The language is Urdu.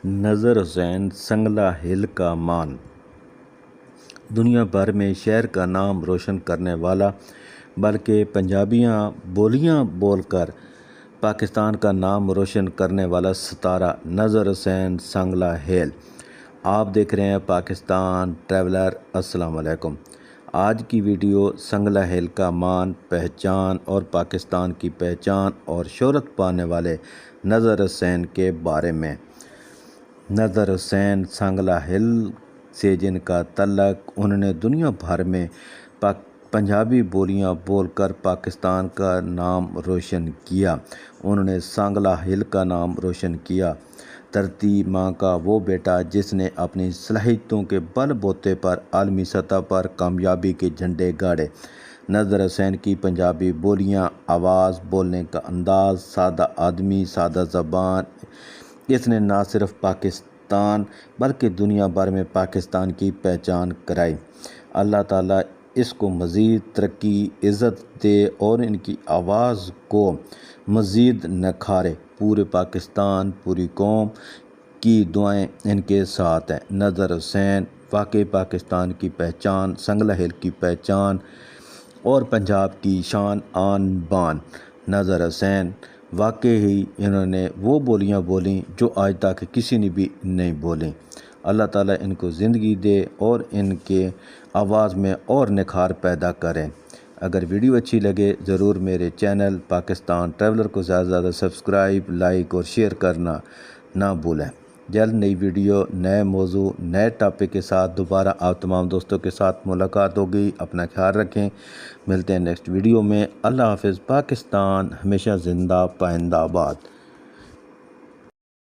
نذر حسین سنگلا ہل کا مان دنیا بھر میں شہر کا نام روشن کرنے والا بلکہ پنجابیاں بولیاں بول کر پاکستان کا نام روشن کرنے والا ستارہ نذر حسین سنگلا ہل۔ آپ دیکھ رہے ہیں پاکستان ٹریولر۔ السلام علیکم۔ آج کی ویڈیو سنگلا ہل کا مان، پہچان اور پاکستان کی پہچان اور شہرت پانے والے نذر حسین کے بارے میں۔ نذر حسین سنگلا ہل سے جن کا تعلق، انہوں نے دنیا بھر میں پنجابی بولیاں بول کر پاکستان کا نام روشن کیا۔ انہوں نے سنگلا ہل کا نام روشن کیا، دھرتی ماں کا وہ بیٹا جس نے اپنی صلاحیتوں کے بل بوتے پر عالمی سطح پر کامیابی کے جھنڈے گاڑے۔ نذر حسین کی پنجابی بولیاں، آواز، بولنے کا انداز، سادہ آدمی، سادہ زبان، اس نے نہ صرف پاکستان بلکہ دنیا بھر میں پاکستان کی پہچان کرائی۔ اللہ تعالیٰ اس کو مزید ترقی، عزت دے اور ان کی آواز کو مزید نکھارے۔ پورے پاکستان، پوری قوم کی دعائیں ان کے ساتھ ہیں۔ نذر حسین واقعی پاکستان کی پہچان، سنگلا ہل کی پہچان اور پنجاب کی شان آن بان۔ نذر حسین واقعی انہوں نے وہ بولیاں بولیں جو آج تک کسی نے بھی نہیں بولیں۔ اللہ تعالیٰ ان کو زندگی دے اور ان کے آواز میں اور نکھار پیدا کریں۔ اگر ویڈیو اچھی لگے ضرور میرے چینل پاکستان ٹریولر کو زیادہ سے زیادہ سبسکرائب، لائک اور شیئر کرنا نہ بھولیں۔ جلد نئی ویڈیو، نئے موضوع، نئے ٹاپک کے ساتھ دوبارہ آپ تمام دوستوں کے ساتھ ملاقات ہوگی۔ اپنا خیال رکھیں، ملتے ہیں نیکسٹ ویڈیو میں۔ اللہ حافظ۔ پاکستان ہمیشہ زندہ، پائندہ باد۔